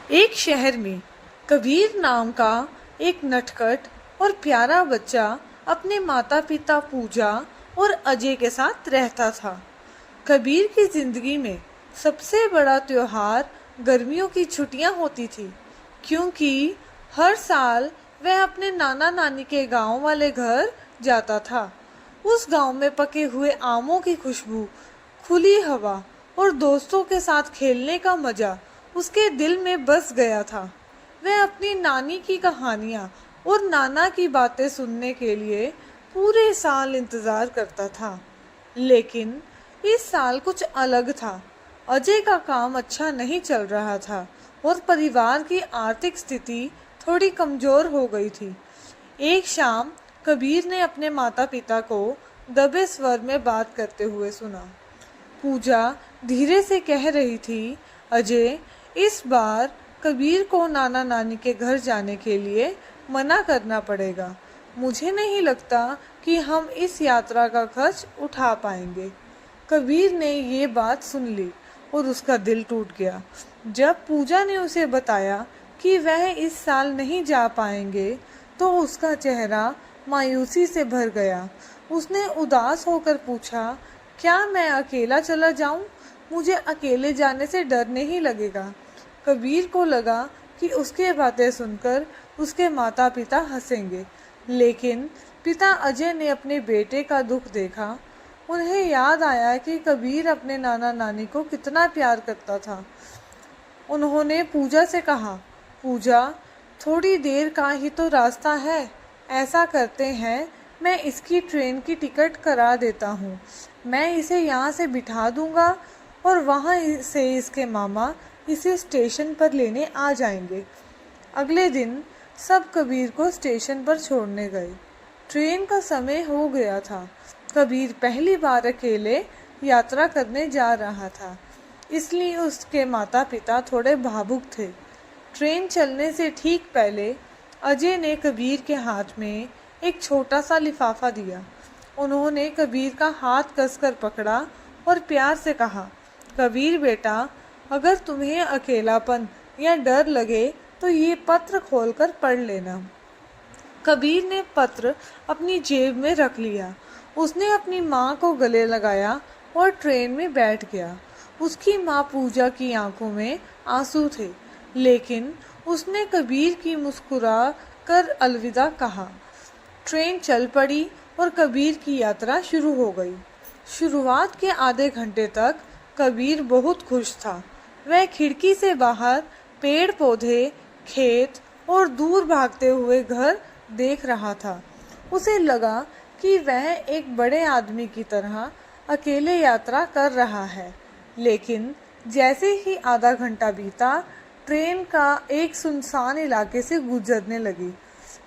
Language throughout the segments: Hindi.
एक शहर में कबीर नाम का एक नटखट और प्यारा बच्चा अपने माता पिता पूजा और अजय के साथ रहता था। कबीर की जिंदगी में सबसे बड़ा त्योहार गर्मियों की छुट्टियां होती थी, क्योंकि हर साल वह अपने नाना नानी के गांव वाले घर जाता था। उस गांव में पके हुए आमों की खुशबू, खुली हवा और दोस्तों के साथ खेलने का मजा उसके दिल में बस गया था। वह अपनी नानी की कहानियां और नाना की बातें सुनने के लिए पूरे साल इंतजार करता था। लेकिन इस साल कुछ अलग था। अजय का काम अच्छा नहीं चल रहा था और परिवार की आर्थिक स्थिति थोड़ी कमजोर हो गई थी। एक शाम कबीर ने अपने माता पिता को दबे स्वर में बात करते हुए सुना। पूजा धीरे से कह रही थी, अजय, इस बार कबीर को नाना नानी के घर जाने के लिए मना करना पड़ेगा। मुझे नहीं लगता कि हम इस यात्रा का खर्च उठा पाएंगे। कबीर ने ये बात सुन ली और उसका दिल टूट गया। जब पूजा ने उसे बताया कि वह इस साल नहीं जा पाएंगे, तो उसका चेहरा मायूसी से भर गया। उसने उदास होकर पूछा, क्या मैं अकेला चला जाऊं? मुझे अकेले जाने से डर नहीं लगेगा। कबीर को लगा कि उसके बातें सुनकर उसके माता पिता हंसेंगे, लेकिन पिता अजय ने अपने बेटे का दुख देखा। उन्हें याद आया कि कबीर अपने नाना नानी को कितना प्यार करता था। उन्होंने पूजा से कहा, पूजा, थोड़ी देर का ही तो रास्ता है। ऐसा करते हैं, मैं इसकी ट्रेन की टिकट करा देता हूँ। मैं इसे यहाँ से बिठा दूँगा और वहाँ से इसके मामा इसे स्टेशन पर लेने आ जाएंगे। अगले दिन सब कबीर को स्टेशन पर छोड़ने गए। ट्रेन का समय हो गया था। कबीर पहली बार अकेले यात्रा करने जा रहा था, इसलिए उसके माता पिता थोड़े भावुक थे। ट्रेन चलने से ठीक पहले अजय ने कबीर के हाथ में एक छोटा सा लिफाफा दिया। उन्होंने कबीर का हाथ कसकर पकड़ा और प्यार से कहा, कबीर बेटा, अगर तुम्हें अकेलापन या डर लगे तो ये पत्र खोलकर पढ़ लेना। कबीर ने पत्र अपनी जेब में रख लिया। उसने अपनी माँ को गले लगाया और ट्रेन में बैठ गया। उसकी माँ पूजा की आंखों में आंसू थे, लेकिन उसने कबीर की मुस्कुरा कर अलविदा कहा। ट्रेन चल पड़ी और कबीर की यात्रा शुरू हो गई। शुरुआत के आधे घंटे तक कबीर बहुत खुश था। वह खिड़की से बाहर पेड़ पौधे, खेत और दूर भागते हुए घर देख रहा था। उसे लगा कि वह एक बड़े आदमी की तरह अकेले यात्रा कर रहा है। लेकिन जैसे ही आधा घंटा बीता, ट्रेन का एक सुनसान इलाके से गुजरने लगी।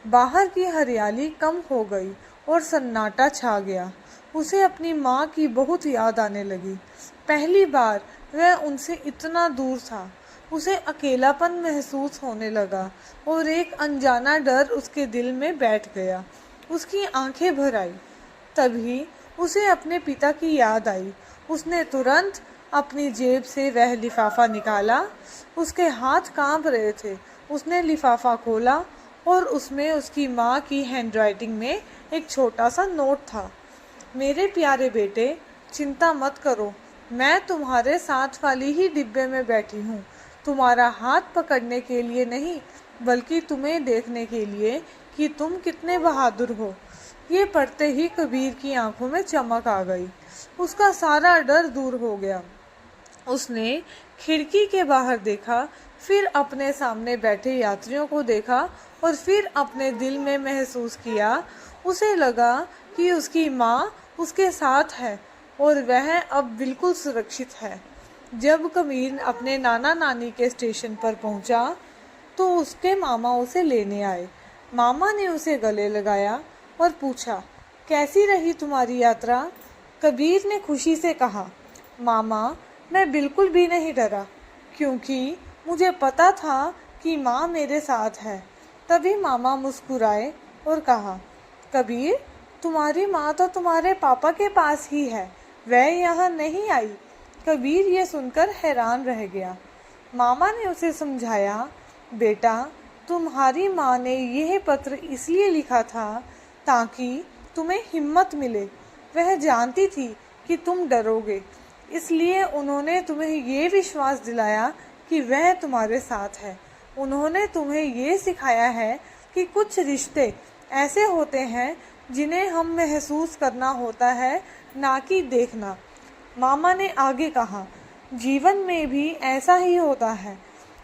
बाहर की हरियाली कम हो गई और सन्नाटा छा गया। उसे अपनी माँ की बहुत याद आने लगी। पहली बार वह उनसे इतना दूर था। उसे अकेलापन महसूस होने लगा और एक अनजाना डर उसके दिल में बैठ गया। उसकी आंखें भर आई। तभी उसे अपने पिता की याद आई। उसने तुरंत अपनी जेब से वह लिफाफा निकाला। उसके हाथ कांप रहे थे। उसने लिफाफा खोला और उसमें उसकी माँ की हैंडराइटिंग में एक छोटा सा नोट था। मेरे प्यारे बेटे, चिंता मत करो, मैं तुम्हारे साथ वाली ही डिब्बे में बैठी हूँ। तुम्हारा हाथ पकड़ने के लिए नहीं, बल्कि तुम्हें देखने के लिए कि तुम कितने बहादुर हो। ये पढ़ते ही कबीर की आंखों में चमक आ गई। उसका सारा डर दूर हो गया। उसने खिड़की के बाहर देखा, फिर अपने सामने बैठे यात्रियों को देखा और फिर अपने दिल में महसूस किया। उसे लगा कि उसकी माँ उसके साथ है और वह अब बिल्कुल सुरक्षित है। जब कबीर अपने नाना नानी के स्टेशन पर पहुंचा, तो उसके मामा उसे लेने आए। मामा ने उसे गले लगाया और पूछा, कैसी रही तुम्हारी यात्रा? कबीर ने खुशी से कहा, मामा, मैं बिल्कुल भी नहीं डरा, क्योंकि मुझे पता था कि माँ मेरे साथ है। तभी मामा मुस्कुराए और कहा, कबीर, तुम्हारी माँ तो तुम्हारे पापा के पास ही है, वह यहाँ नहीं आई। कबीर ये सुनकर हैरान रह गया। मामा ने उसे समझाया, बेटा तुम्हारी माँ ने यह पत्र इसलिए लिखा था ताकि तुम्हें हिम्मत मिले। वह जानती थी कि तुम डरोगे, इसलिए उन्होंने तुम्हें ये विश्वास दिलाया कि वह तुम्हारे साथ है। उन्होंने तुम्हें ये सिखाया है कि कुछ रिश्ते ऐसे होते हैं जिन्हें हम महसूस करना होता है, ना कि देखना। मामा ने आगे कहा, जीवन में भी ऐसा ही होता है।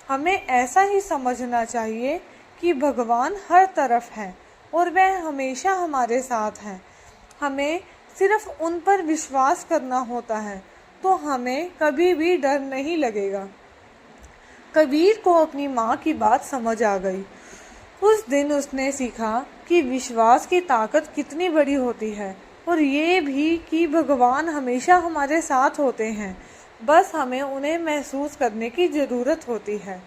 हमें ऐसा ही समझना चाहिए कि भगवान हर तरफ है और वह हमेशा हमारे साथ हैं। हमें सिर्फ उन पर विश्वास करना होता है, तो हमें कभी भी डर नहीं लगेगा। कबीर को अपनी माँ की बात समझ आ गई। उस दिन उसने सीखा कि विश्वास की ताकत कितनी बड़ी होती है और ये भी कि भगवान हमेशा हमारे साथ होते हैं, बस हमें उन्हें महसूस करने की ज़रूरत होती है।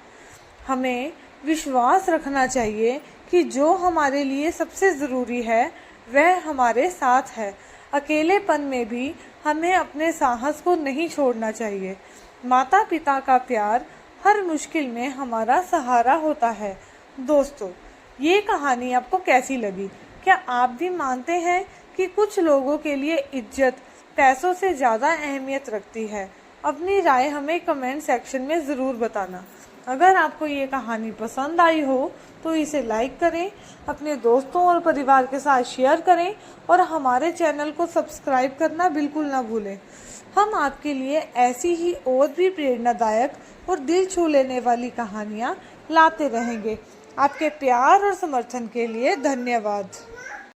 हमें विश्वास रखना चाहिए कि जो हमारे लिए सबसे ज़रूरी है वह हमारे साथ है। अकेलेपन में भी हमें अपने साहस को नहीं छोड़ना चाहिए। माता पिता का प्यार हर मुश्किल में हमारा सहारा होता है। दोस्तों, ये कहानी आपको कैसी लगी? क्या आप भी मानते हैं कि कुछ लोगों के लिए इज्जत पैसों से ज़्यादा अहमियत रखती है? अपनी राय हमें कमेंट सेक्शन में ज़रूर बताना। अगर आपको ये कहानी पसंद आई हो तो इसे लाइक करें, अपने दोस्तों और परिवार के साथ शेयर करें और हमारे चैनल को सब्सक्राइब करना बिल्कुल ना भूलें। हम आपके लिए ऐसी ही और भी प्रेरणादायक और दिल छू लेने वाली कहानियाँ लाते रहेंगे। आपके प्यार और समर्थन के लिए धन्यवाद।